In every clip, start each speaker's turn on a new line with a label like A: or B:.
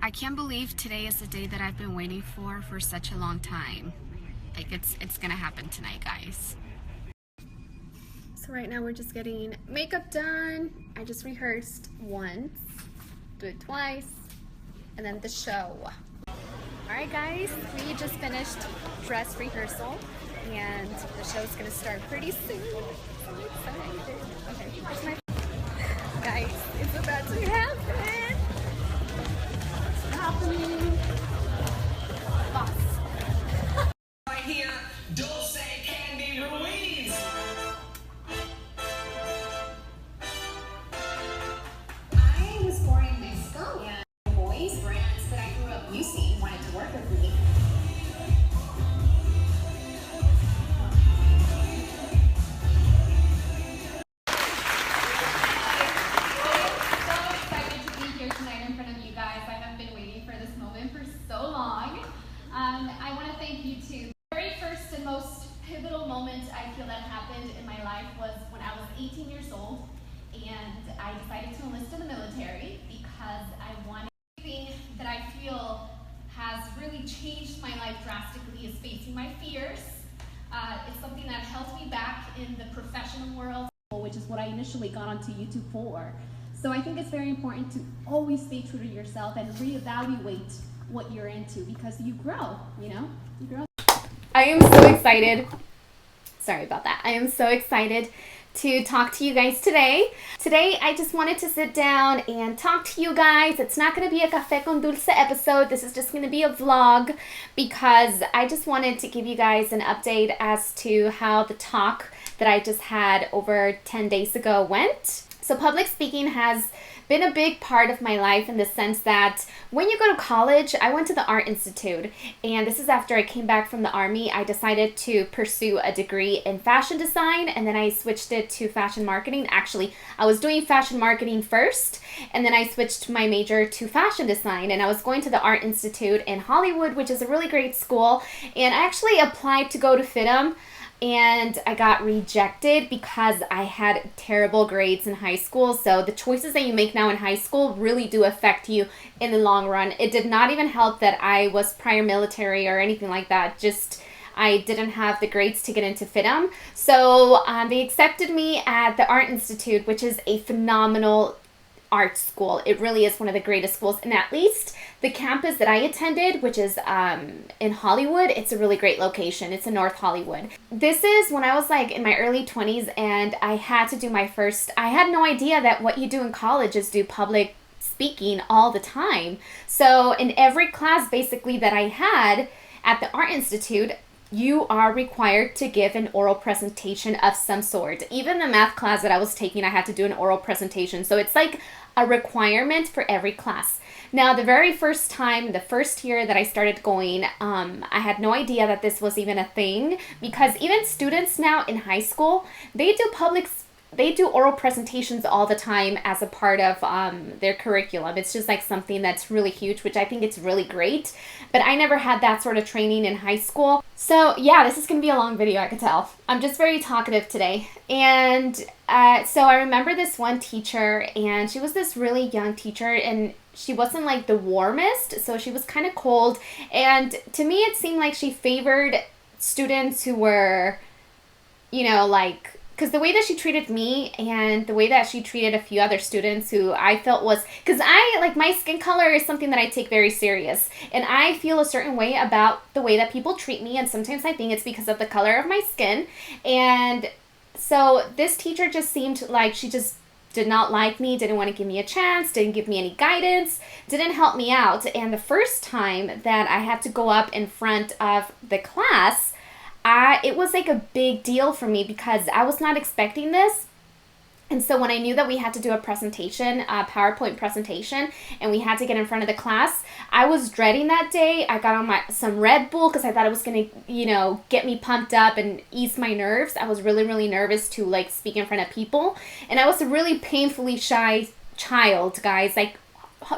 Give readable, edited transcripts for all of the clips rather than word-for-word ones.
A: I can't believe today is the day that I've been waiting for such a long time. Like it's gonna happen tonight, guys. So right now we're just getting makeup done. I just rehearsed once, do it twice, and then the show. Alright guys, we just finished dress rehearsal and the show's gonna start pretty soon. So excited. Okay, here's my guys, it's about to happen. It's happening. Boss.
B: Right here, Dulce Candy Ruiz.
C: I was born in Mexico, and boys brands that I grew up using wanted to work with me.
D: I want to thank you too. The very first and most pivotal moment I feel that happened in my life was when I was 18 years old and I decided to enlist in the military because I wanted something that I feel has really changed my life drastically is facing my fears. It's something that held me back in the professional world, which is what I initially got onto YouTube for. So I think it's very important to always stay true to yourself and reevaluate what you're into because you grow, you know? You grow.
E: I am so excited. Sorry about that. I am so excited to talk to you guys today. Today, I just wanted to sit down and talk to you guys. It's not going to be a Café con Dulce episode. This is just going to be a vlog because I just wanted to give you guys an update as to how the talk that I just had over 10 days ago went. So public speaking has been a big part of my life in the sense that when you go to college, I went to the Art Institute, and this is after I came back from the Army. I decided to pursue a degree in fashion design, and then I switched it to fashion marketing. Actually, I was doing fashion marketing first, and then I switched my major to fashion design, and I was going to the Art Institute in Hollywood, which is a really great school, and I actually applied to go to FIDM, and I got rejected because I had terrible grades in high school. So the choices that you make now in high school really do affect you in the long run. It did not even help that I was prior military or anything like that. Just I didn't have the grades to get into FIDM. So they accepted me at the Art Institute, which is a phenomenal art school. It really is one of the greatest schools, and at least the campus that I attended, which is in Hollywood, it's a really great location. It's in North Hollywood. This is when I was like in my early 20s and I had to do my first, I had no idea that what you do in college is do public speaking all the time. So in every class basically that I had at the Art Institute, you are required to give an oral presentation of some sort. Even the math class that I was taking, I had to do an oral presentation. So it's like a requirement for every class. Now, the very first time, the first year that I started going, I had no idea that this was even a thing because even students now in high school, they do oral presentations all the time as a part of their curriculum. It's just like something that's really huge, which I think it's really great. But I never had that sort of training in high school. So yeah, this is going to be a long video, I could tell. I'm just very talkative today. And so I remember this one teacher, and she was this really young teacher, and she wasn't like the warmest, so she was kind of cold. And to me, it seemed like she favored students who were, you know, like, because the way that she treated me and the way that she treated a few other students who I felt was, because my skin color is something that I take very serious. And I feel a certain way about the way that people treat me. And sometimes I think it's because of the color of my skin. And so this teacher just seemed like she just did not like me, didn't want to give me a chance, didn't give me any guidance, didn't help me out. And the first time that I had to go up in front of the class, it was like a big deal for me because I was not expecting this. And so when I knew that we had to do a presentation, a PowerPoint presentation, and we had to get in front of the class, I was dreading that day. I got on some Red Bull because I thought it was going to, you know, get me pumped up and ease my nerves. I was really, really nervous to like speak in front of people. And I was a really painfully shy child, guys, like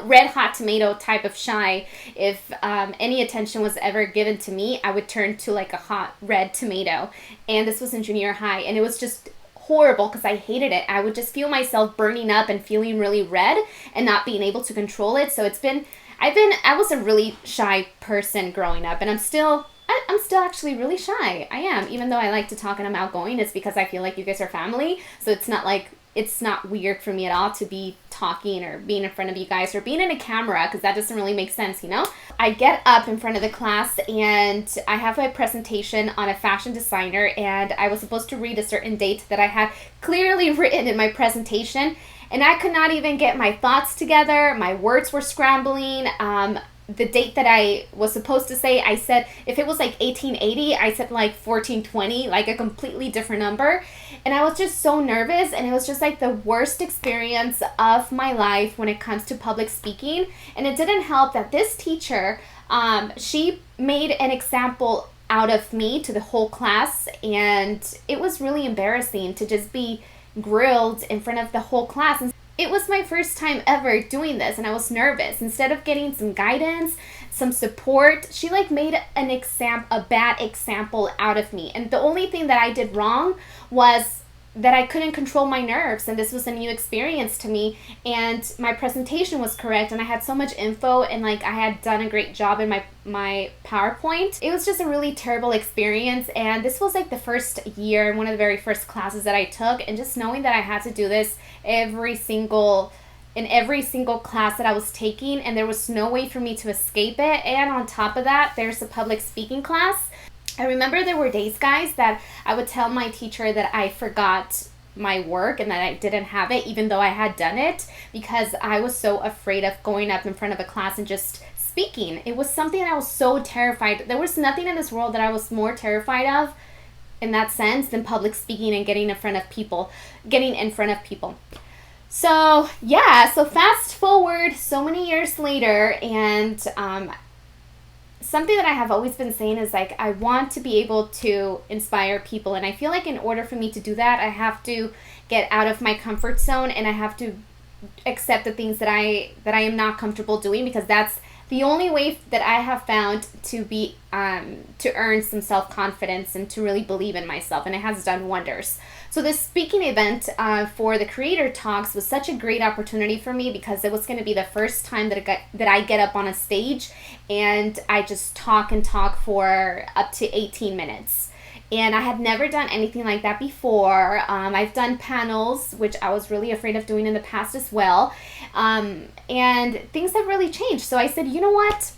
E: red hot tomato type of shy. If any attention was ever given to me, I would turn to like a hot red tomato. And this was in junior high, and it was just horrible because I hated it. I would just feel myself burning up and feeling really red and not being able to control it. So it's been, I was a really shy person growing up, and I'm still actually really shy. I am, even though I like to talk and I'm outgoing. It's because I feel like you guys are family, so it's not weird for me at all to be talking or being in front of you guys or being in a camera, because that doesn't really make sense, you know? I get up in front of the class and I have a presentation on a fashion designer, and I was supposed to read a certain date that I had clearly written in my presentation, and I could not even get my thoughts together. My words were scrambling. The date that I was supposed to say, I said, if it was like 1880, I said like 1420, like a completely different number. And I was just so nervous, and it was just like the worst experience of my life when it comes to public speaking. And it didn't help that this teacher, she made an example out of me to the whole class, and it was really embarrassing to just be grilled in front of the whole class. And it was my first time ever doing this, and I was nervous. Instead of getting some guidance, some support, she like made a bad example out of me. And the only thing that I did wrong was that I couldn't control my nerves, and this was a new experience to me, and my presentation was correct, and I had so much info, and like I had done a great job in my PowerPoint. It was just a really terrible experience, and this was like the first year, one of the very first classes that I took, and just knowing that I had to do this in every single class that I was taking, and there was no way for me to escape it. And on top of that, there's a public speaking class. I remember there were days, guys, that I would tell my teacher that I forgot my work and that I didn't have it, even though I had done it, because I was so afraid of going up in front of a class and just speaking. It was something I was so terrified. There was nothing in this world that I was more terrified of in that sense than public speaking and getting in front of people. So yeah, so fast forward so many years later, and something that I have always been saying is like, I want to be able to inspire people, and I feel like in order for me to do that, I have to get out of my comfort zone, and I have to accept the things that I am not comfortable doing, because that's the only way that I have found to be to earn some self-confidence and to really believe in myself, and it has done wonders. So this speaking event for the Creator Talks was such a great opportunity for me, because it was going to be the first time that I get up on a stage and I just talk and talk for up to 18 minutes. And I had never done anything like that before. I've done panels, which I was really afraid of doing in the past as well. And things have really changed. So I said, you know what?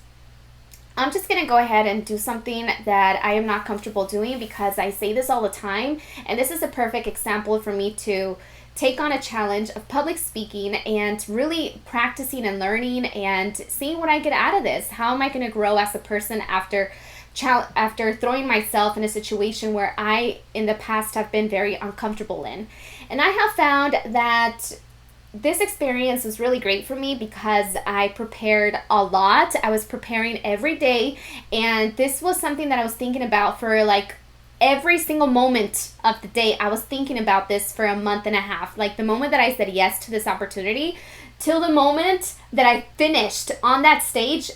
E: I'm just going to go ahead and do something that I am not comfortable doing, because I say this all the time. And this is a perfect example for me to take on a challenge of public speaking and really practicing and learning and seeing what I get out of this. How am I going to grow as a person after throwing myself in a situation where I, in the past, have been very uncomfortable in. And I have found that this experience was really great for me because I prepared a lot. I was preparing every day, and this was something that I was thinking about for like every single moment of the day. I was thinking about this for a month and a half. Like the moment that I said yes to this opportunity till the moment that I finished on that stage,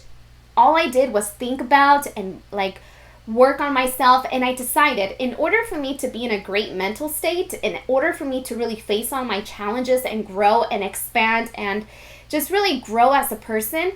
E: all I did was think about and like work on myself. And I decided, in order for me to be in a great mental state, in order for me to really face on my challenges and grow and expand and just really grow as a person,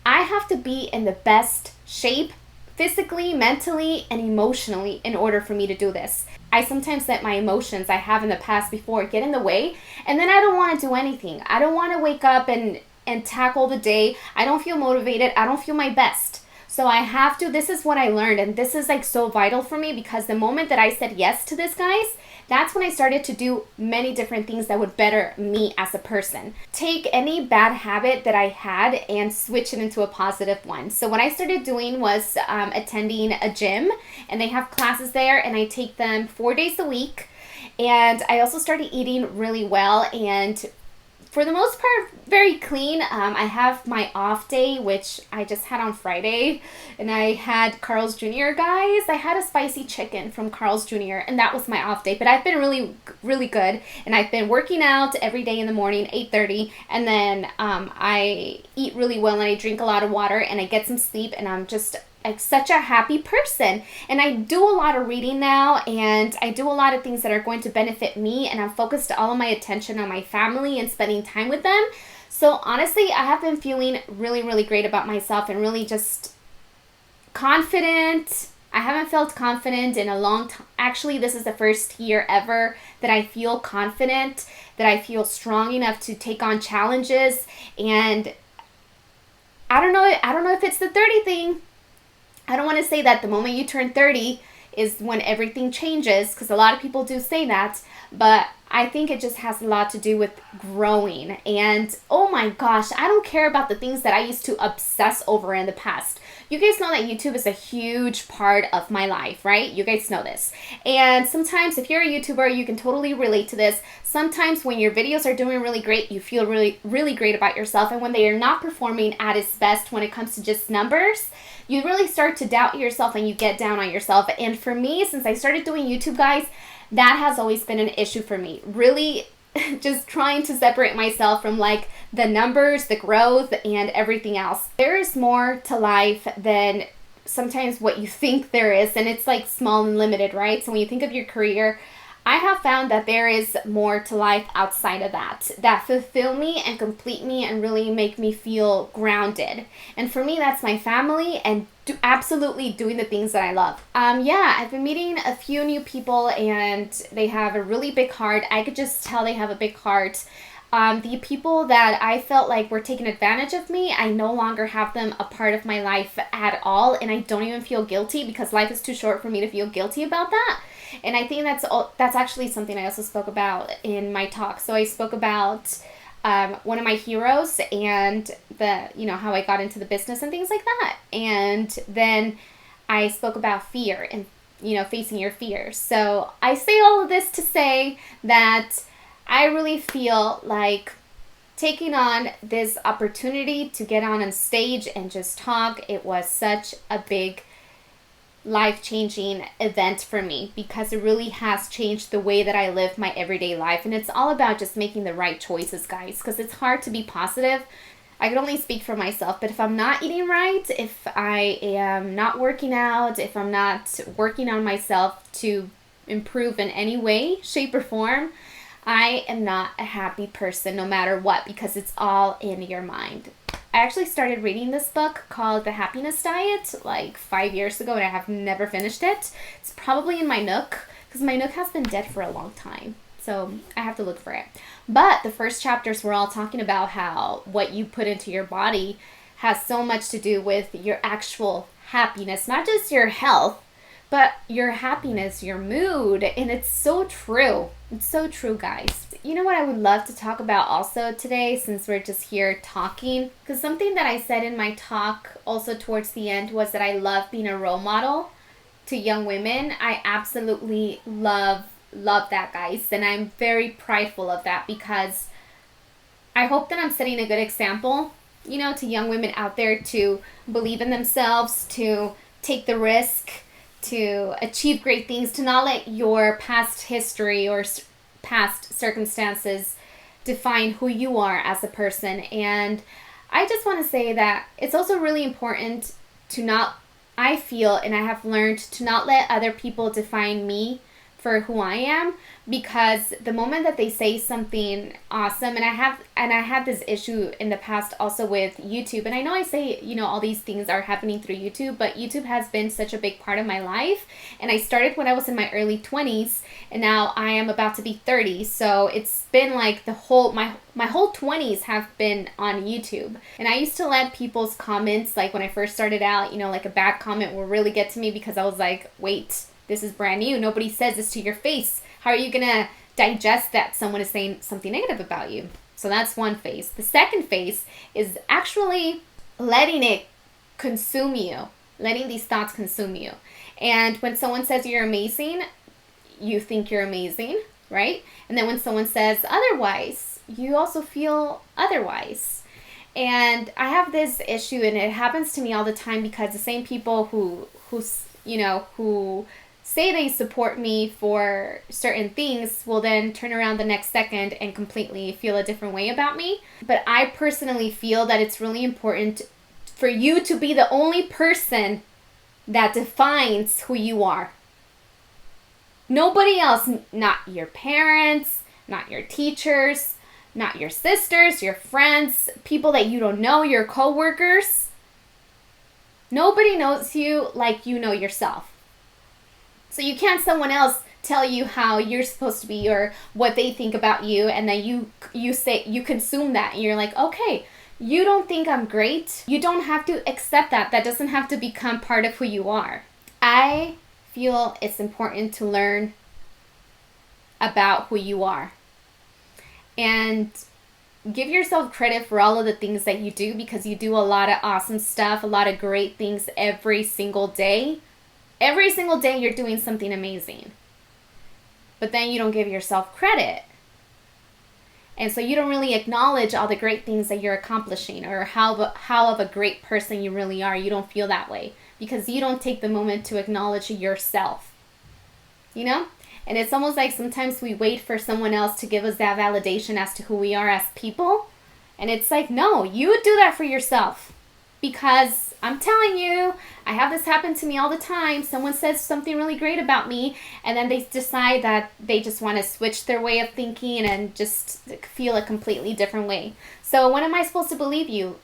E: I have to be in the best shape physically, mentally, and emotionally in order for me to do this. I sometimes let my emotions I have in the past before get in the way, and then I don't want to do anything. I don't want to wake up and tackle the day. I don't feel motivated. I don't feel my best. So I have to, this is what I learned, and this is like so vital for me, because the moment that I said yes to this, guys, that's when I started to do many different things that would better me as a person. Take any bad habit that I had and switch it into a positive one. So what I started doing was attending a gym, and they have classes there, and I take them 4 days a week. And I also started eating really well, and for the most part, very clean. I have my off day, which I just had on Friday, and I had Carl's Jr., guys. I had a spicy chicken from Carl's Jr., and that was my off day. But I've been really, really good, and I've been working out every day in the morning, 8:30, and then I eat really well, and I drink a lot of water, and I get some sleep, and I'm just like such a happy person. And I do a lot of reading now, and I do a lot of things that are going to benefit me, and I'm focused all of my attention on my family and spending time with them. So honestly, I have been feeling really, really great about myself and really just confident. I haven't felt confident in a long time. Actually, this is the first year ever that I feel confident, that I feel strong enough to take on challenges. And I don't know if it's the 30 thing. I don't want to say that the moment you turn 30 is when everything changes, because a lot of people do say that, but I think it just has a lot to do with growing. And oh my gosh, I don't care about the things that I used to obsess over in the past. You guys know that YouTube is a huge part of my life, right? You guys know this. And sometimes if you're a YouTuber, you can totally relate to this. Sometimes when your videos are doing really great, you feel really, really great about yourself. And when they are not performing at its best when it comes to just numbers, you really start to doubt yourself and you get down on yourself. And for me, since I started doing YouTube, guys, that has always been an issue for me. Really just trying to separate myself from like the numbers, the growth, and everything else. There is more to life than sometimes what you think there is, and it's like small and limited, right? So when you think of your career, I have found that there is more to life outside of that fulfill me and complete me and really make me feel grounded. And for me, that's my family and absolutely doing the things that I love. Yeah, I've been meeting a few new people and they have a really big heart. I could just tell they have a big heart. The people that I felt like were taking advantage of me, I no longer have them a part of my life at all, and I don't even feel guilty because life is too short for me to feel guilty about that. And I think that's actually something I also spoke about in my talk. So I spoke about one of my heroes and how I got into the business and things like that. And then I spoke about fear and, facing your fears. So I say all of this to say that I really feel like taking on this opportunity to get on stage and just talk, it was such a big life-changing event for me because it really has changed the way that I live my everyday life. And it's all about just making the right choices, guys, because it's hard to be positive. I can only speak for myself, but if I'm not eating right, if I am not working out, if I'm not working on myself to improve in any way, shape, or form, I am not a happy person no matter what, because it's all in your mind. I actually started reading this book called The Happiness Diet like 5 years ago, and I have never finished it. It's probably in my Nook because my Nook has been dead for a long time, so I have to look for it. But the first chapters were all talking about how what you put into your body has so much to do with your actual happiness, not just your health, but your happiness, your mood. And it's so true. It's so true, guys. You know what I would love to talk about also today, since we're just here talking? Because something that I said in my talk also towards the end was that I love being a role model to young women. I absolutely love that, guys. And I'm very prideful of that because I hope that I'm setting a good example, to young women out there to believe in themselves, to take the risk, to achieve great things, to not let your past history or past circumstances define who you are as a person. And I just want to say that it's also really important to not, I feel, and I have learned to not let other people define me for who I am, because the moment that they say something awesome, and I had this issue in the past also with YouTube, and I know I say, all these things are happening through YouTube, but YouTube has been such a big part of my life, and I started when I was in my early 20s, and now I am about to be 30, so it's been like my whole 20s have been on YouTube. And I used to let people's comments, like when I first started out, like a bad comment will really get to me because I was like, wait, this is brand new. Nobody says this to your face. How are you going to digest that someone is saying something negative about you? So that's one phase. The second phase is actually letting it consume you, letting these thoughts consume you. And when someone says you're amazing, you think you're amazing, right? And then when someone says otherwise, you also feel otherwise. And I have this issue, and it happens to me all the time because the same people who say they support me for certain things will then turn around the next second and completely feel a different way about me. But I personally feel that it's really important for you to be the only person that defines who you are. Nobody else, not your parents, not your teachers, not your sisters, your friends, people that you don't know, your coworkers. Nobody knows you like you know yourself. So you can't someone else tell you how you're supposed to be or what they think about you, and then you say, you consume that and you're like, okay, you don't think I'm great. You don't have to accept that. That doesn't have to become part of who you are. I feel it's important to learn about who you are and give yourself credit for all of the things that you do, because you do a lot of awesome stuff, a lot of great things every single day. Every single day you're doing something amazing. But then you don't give yourself credit. And so you don't really acknowledge all the great things that you're accomplishing, or how of a great person you really are. You don't feel that way because you don't take the moment to acknowledge yourself. You know? And it's almost like sometimes we wait for someone else to give us that validation as to who we are as people. And it's like, no, you do that for yourself. Because I'm telling you, I have this happen to me all the time. Someone says something really great about me, and then they decide that they just want to switch their way of thinking and just feel a completely different way. So when am I supposed to believe you?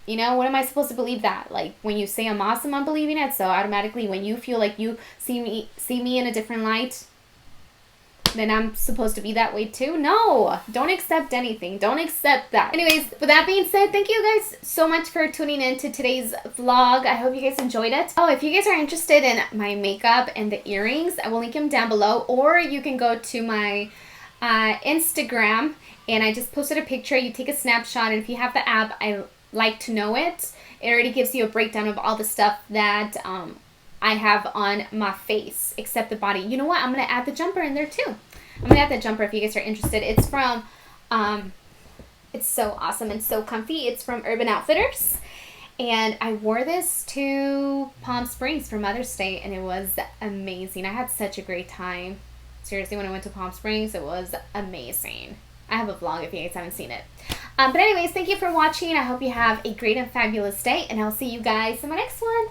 E: You know, when am I supposed to believe that? Like, when you say I'm awesome, I'm believing it. So automatically, when you feel like you see me in a different light, then I'm supposed to be that way too? No, don't accept anything. Don't accept that. Anyways, with that being said, thank you guys so much for tuning in to today's vlog. I hope you guys enjoyed it. Oh, if you guys are interested in my makeup and the earrings, I will link them down below, or you can go to my Instagram, and I just posted a picture. You take a snapshot, and if you have the app, I like to know it. It already gives you a breakdown of all the stuff that I have on my face, except the body. You know what? I'm going to add the jumper in there too. I'm going to add the jumper if you guys are interested. It's from, it's so awesome and so comfy. It's from Urban Outfitters. And I wore this to Palm Springs for Mother's Day, and it was amazing. I had such a great time. Seriously, when I went to Palm Springs, it was amazing. I have a vlog if you guys haven't seen it. But anyways, thank you for watching. I hope you have a great and fabulous day, and I'll see you guys in my next one.